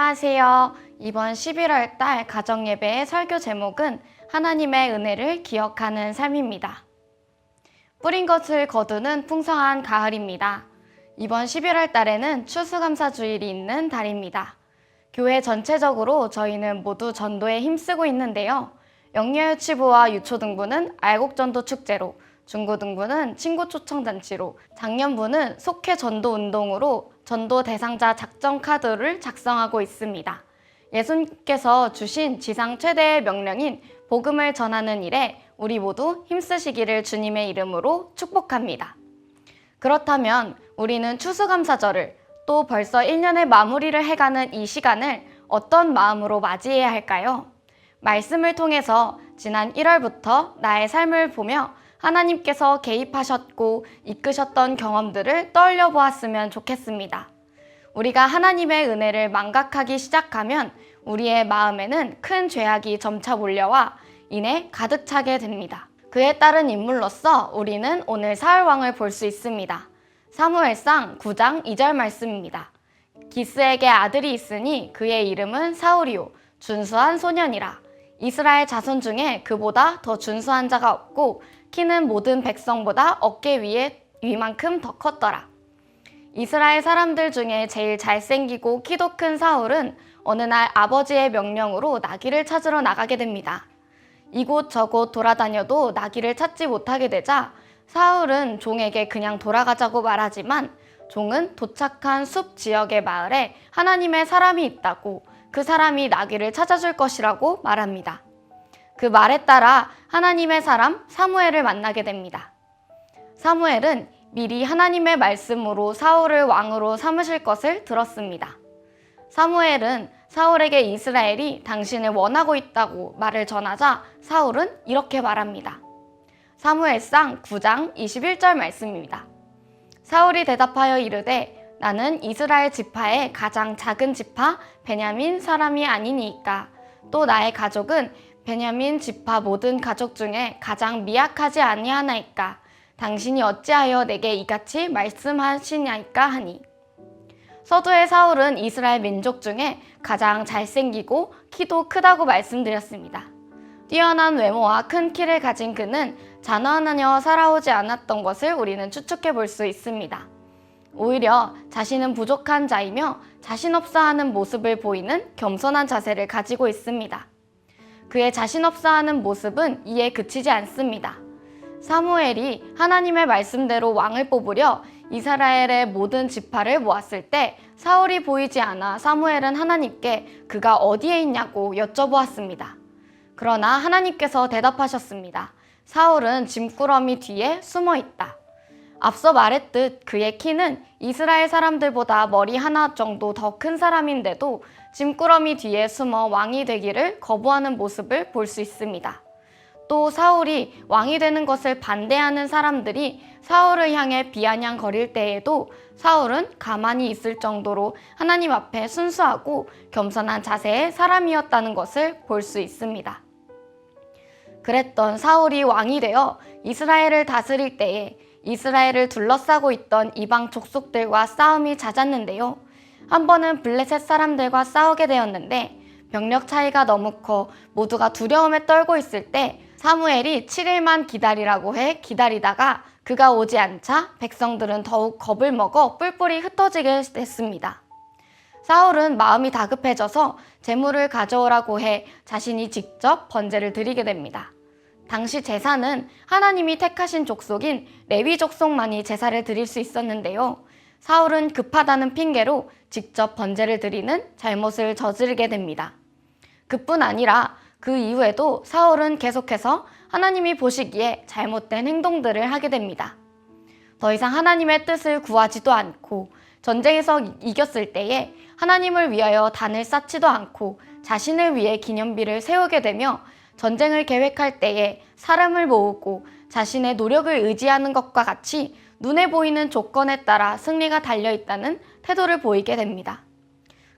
안녕하세요. 이번 11월 달 가정예배의 설교 제목은 하나님의 은혜를 기억하는 삶입니다. 뿌린 것을 거두는 풍성한 가을입니다. 이번 11월 달에는 추수감사주일이 있는 달입니다. 교회 전체적으로 저희는 모두 전도에 힘쓰고 있는데요. 영예유치부와 유초등부는 알곡전도 축제로, 중고등부는 친구초청잔치로, 작년부는 속회전도운동으로 전도 대상자 작정 카드를 작성하고 있습니다. 예수님께서 주신 지상 최대의 명령인 복음을 전하는 일에 우리 모두 힘쓰시기를 주님의 이름으로 축복합니다. 그렇다면 우리는 추수감사절을 또 벌써 1년의 마무리를 해가는 이 시간을 어떤 마음으로 맞이해야 할까요? 말씀을 통해서 지난 1월부터 나의 삶을 보며 하나님께서 개입하셨고 이끄셨던 경험들을 떠올려 보았으면 좋겠습니다. 우리가 하나님의 은혜를 망각하기 시작하면 우리의 마음에는 큰 죄악이 점차 몰려와 이내 가득 차게 됩니다. 그에 따른 인물로서 우리는 오늘 사울왕을 볼 수 있습니다. 사무엘상 9장 2절 말씀입니다. 기스에게 아들이 있으니 그의 이름은 사울이요 준수한 소년이라. 이스라엘 자손 중에 그보다 더 준수한 자가 없고 키는 모든 백성보다 어깨 위만큼 더 컸더라. 이스라엘 사람들 중에 제일 잘생기고 키도 큰 사울은 어느 날 아버지의 명령으로 나귀를 찾으러 나가게 됩니다. 이곳저곳 돌아다녀도 나귀를 찾지 못하게 되자 사울은 종에게 그냥 돌아가자고 말하지만 종은 도착한 숲 지역의 마을에 하나님의 사람이 있다고 그 사람이 나귀를 찾아줄 것이라고 말합니다. 그 말에 따라 하나님의 사람 사무엘을 만나게 됩니다. 사무엘은 미리 하나님의 말씀으로 사울을 왕으로 삼으실 것을 들었습니다. 사무엘은 사울에게 이스라엘이 당신을 원하고 있다고 말을 전하자 사울은 이렇게 말합니다. 사무엘상 9장 21절 말씀입니다. 사울이 대답하여 이르되 나는 이스라엘 지파의 가장 작은 지파 베냐민 사람이 아니니이까 또 나의 가족은 베냐민 지파 모든 가족 중에 가장 미약하지 아니하나이까 당신이 어찌하여 내게 이같이 말씀하시냐이까 하니. 서두에 사울은 이스라엘 민족 중에 가장 잘생기고 키도 크다고 말씀드렸습니다. 뛰어난 외모와 큰 키를 가진 그는 자나하며 살아오지 않았던 것을 우리는 추측해 볼 수 있습니다. 오히려 자신은 부족한 자이며 자신 없어 하는 모습을 보이는 겸손한 자세를 가지고 있습니다. 그의 자신 없어 하는 모습은 이에 그치지 않습니다. 사무엘이 하나님의 말씀대로 왕을 뽑으려 이스라엘의 모든 지파를 모았을 때 사울이 보이지 않아 사무엘은 하나님께 그가 어디에 있냐고 여쭤보았습니다. 그러나 하나님께서 대답하셨습니다. 사울은 짐꾸러미 뒤에 숨어 있다. 앞서 말했듯 그의 키는 이스라엘 사람들보다 머리 하나 정도 더 큰 사람인데도 짐꾸러미 뒤에 숨어 왕이 되기를 거부하는 모습을 볼 수 있습니다. 또 사울이 왕이 되는 것을 반대하는 사람들이 사울을 향해 비아냥거릴 때에도 사울은 가만히 있을 정도로 하나님 앞에 순수하고 겸손한 자세의 사람이었다는 것을 볼 수 있습니다. 그랬던 사울이 왕이 되어 이스라엘을 다스릴 때에 이스라엘을 둘러싸고 있던 이방 족속들과 싸움이 잦았는데요. 한 번은 블레셋 사람들과 싸우게 되었는데 병력 차이가 너무 커 모두가 두려움에 떨고 있을 때 사무엘이 7일만 기다리라고 해 기다리다가 그가 오지 않자 백성들은 더욱 겁을 먹어 뿔뿔이 흩어지게 됐습니다. 사울은 마음이 다급해져서 제물을 가져오라고 해 자신이 직접 번제를 드리게 됩니다. 당시 제사는 하나님이 택하신 족속인 레위 족속만이 제사를 드릴 수 있었는데요. 사울은 급하다는 핑계로 직접 번제를 드리는 잘못을 저지르게 됩니다. 그뿐 아니라 그 이후에도 사울은 계속해서 하나님이 보시기에 잘못된 행동들을 하게 됩니다. 더 이상 하나님의 뜻을 구하지도 않고 전쟁에서 이겼을 때에 하나님을 위하여 단을 쌓지도 않고 자신을 위해 기념비를 세우게 되며 전쟁을 계획할 때에 사람을 모으고 자신의 노력을 의지하는 것과 같이 눈에 보이는 조건에 따라 승리가 달려있다는 태도를 보이게 됩니다.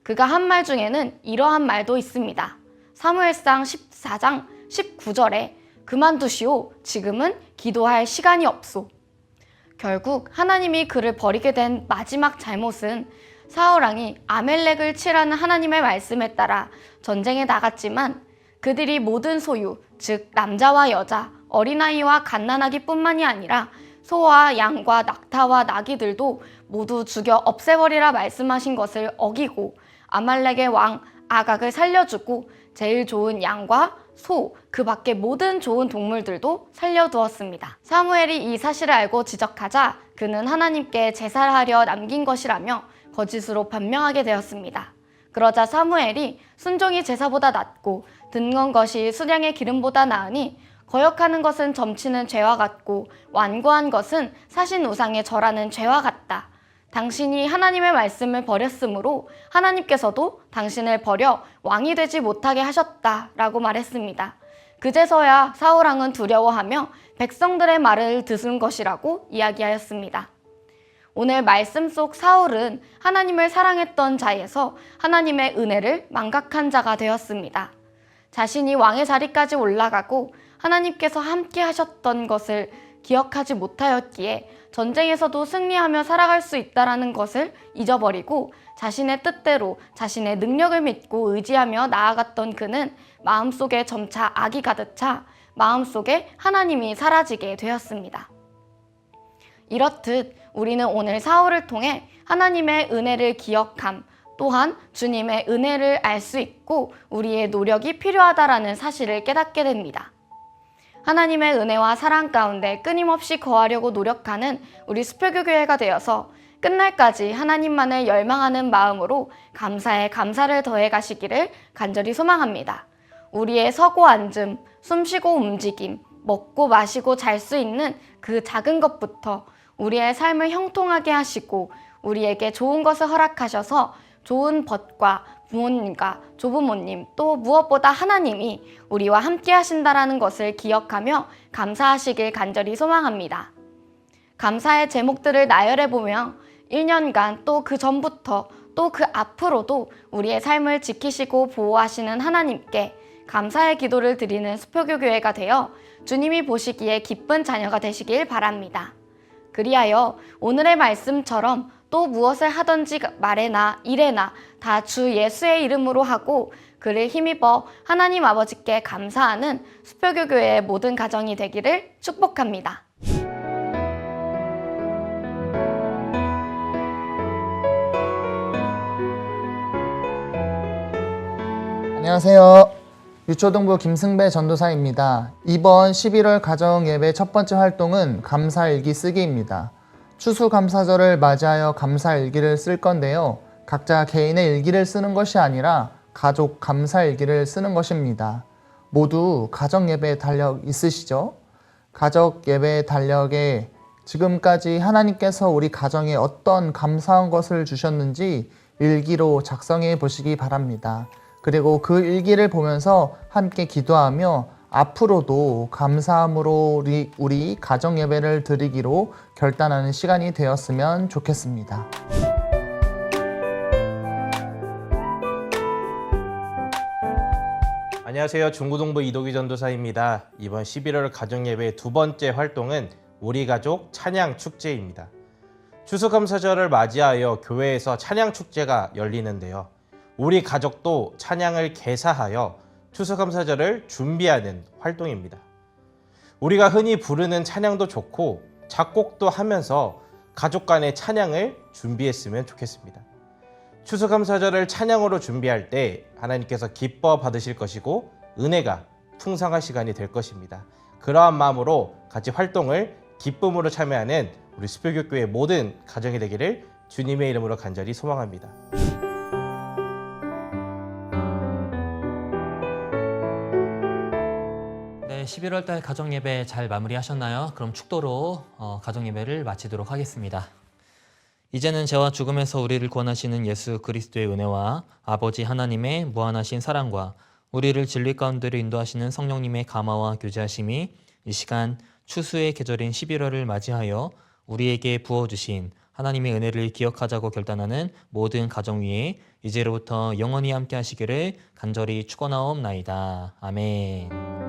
그가 한 말 중에는 이러한 말도 있습니다. 사무엘상 14장 19절에 그만두시오. 지금은 기도할 시간이 없소. 결국 하나님이 그를 버리게 된 마지막 잘못은 사울 왕이 아멜렉을 치라는 하나님의 말씀에 따라 전쟁에 나갔지만 그들이 모든 소유, 즉 남자와 여자, 어린아이와 갓난아기뿐만이 아니라 소와 양과 낙타와 나귀들도 모두 죽여 없애버리라 말씀하신 것을 어기고 아말렉의 왕 아각을 살려주고 제일 좋은 양과 소, 그 밖에 모든 좋은 동물들도 살려두었습니다. 사무엘이 이 사실을 알고 지적하자 그는 하나님께 제사를 하려 남긴 것이라며 거짓으로 변명하게 되었습니다. 그러자 사무엘이 순종이 제사보다 낫고 듣는 것이 수량의 기름보다 나으니 거역하는 것은 점치는 죄와 같고 완고한 것은 사신 우상에 절하는 죄와 같다. 당신이 하나님의 말씀을 버렸으므로 하나님께서도 당신을 버려 왕이 되지 못하게 하셨다라고 말했습니다. 그제서야 사울 왕은 두려워하며 백성들의 말을 듣은 것이라고 이야기하였습니다. 오늘 말씀 속 사울은 하나님을 사랑했던 자에서 하나님의 은혜를 망각한 자가 되었습니다. 자신이 왕의 자리까지 올라가고 하나님께서 함께 하셨던 것을 기억하지 못하였기에 전쟁에서도 승리하며 살아갈 수 있다는 것을 잊어버리고 자신의 뜻대로 자신의 능력을 믿고 의지하며 나아갔던 그는 마음속에 점차 악이 가득 차 마음속에 하나님이 사라지게 되었습니다. 이렇듯 우리는 오늘 사울을 통해 하나님의 은혜를 기억함, 또한 주님의 은혜를 알 수 있고 우리의 노력이 필요하다라는 사실을 깨닫게 됩니다. 하나님의 은혜와 사랑 가운데 끊임없이 거하려고 노력하는 우리 수표교교회가 되어서 끝날까지 하나님만을 열망하는 마음으로 감사에 감사를 더해 가시기를 간절히 소망합니다. 우리의 서고 앉음, 숨쉬고 움직임, 먹고 마시고 잘 수 있는 그 작은 것부터 우리의 삶을 형통하게 하시고 우리에게 좋은 것을 허락하셔서 좋은 벗과 부모님과 조부모님 또 무엇보다 하나님이 우리와 함께 하신다라는 것을 기억하며 감사하시길 간절히 소망합니다. 감사의 제목들을 나열해보며 1년간 또 그 전부터 또 그 앞으로도 우리의 삶을 지키시고 보호하시는 하나님께 감사의 기도를 드리는 수표교교회가 되어 주님이 보시기에 기쁜 자녀가 되시길 바랍니다. 그리하여 오늘의 말씀처럼 또 무엇을 하든지 말에나 일에나 다 주 예수의 이름으로 하고 그를 힘입어 하나님 아버지께 감사하는 수표교교회의 모든 가정이 되기를 축복합니다. 안녕하세요. 유초등부 김승배 전도사입니다. 이번 11월 가정예배 첫 번째 활동은 감사일기 쓰기입니다. 추수감사절을 맞이하여 감사일기를 쓸 건데요. 각자 개인의 일기를 쓰는 것이 아니라 가족 감사일기를 쓰는 것입니다. 모두 가정예배 달력 있으시죠? 가정예배 달력에 지금까지 하나님께서 우리 가정에 어떤 감사한 것을 주셨는지 일기로 작성해 보시기 바랍니다. 그리고 그 일기를 보면서 함께 기도하며 앞으로도 감사함으로 우리 가정예배를 드리기로 결단하는 시간이 되었으면 좋겠습니다. 안녕하세요. 중구동부 이도기 전도사입니다. 이번 11월 가정예배의 두 번째 활동은 우리 가족 찬양 축제입니다. 추수감사절을 맞이하여 교회에서 찬양 축제가 열리는데요. 우리 가족도 찬양을 개사하여 추수감사절을 준비하는 활동입니다. 우리가 흔히 부르는 찬양도 좋고 작곡도 하면서 가족 간의 찬양을 준비했으면 좋겠습니다. 추수감사절을 찬양으로 준비할 때 하나님께서 기뻐 받으실 것이고 은혜가 풍성할 시간이 될 것입니다. 그러한 마음으로 같이 활동을 기쁨으로 참여하는 우리 수표교교의 모든 가정이 되기를 주님의 이름으로 간절히 소망합니다. 네, 11월달 가정예배 잘 마무리하셨나요? 그럼 축도로 가정예배를 마치도록 하겠습니다. 이제는 죄와 죽음에서 우리를 구원하시는 예수 그리스도의 은혜와 아버지 하나님의 무한하신 사랑과 우리를 진리 가운데로 인도하시는 성령님의 감화와 교제하심이 이 시간 추수의 계절인 11월을 맞이하여 우리에게 부어주신 하나님의 은혜를 기억하자고 결단하는 모든 가정 위에 이제로부터 영원히 함께 하시기를 간절히 축원하옵나이다. 아멘.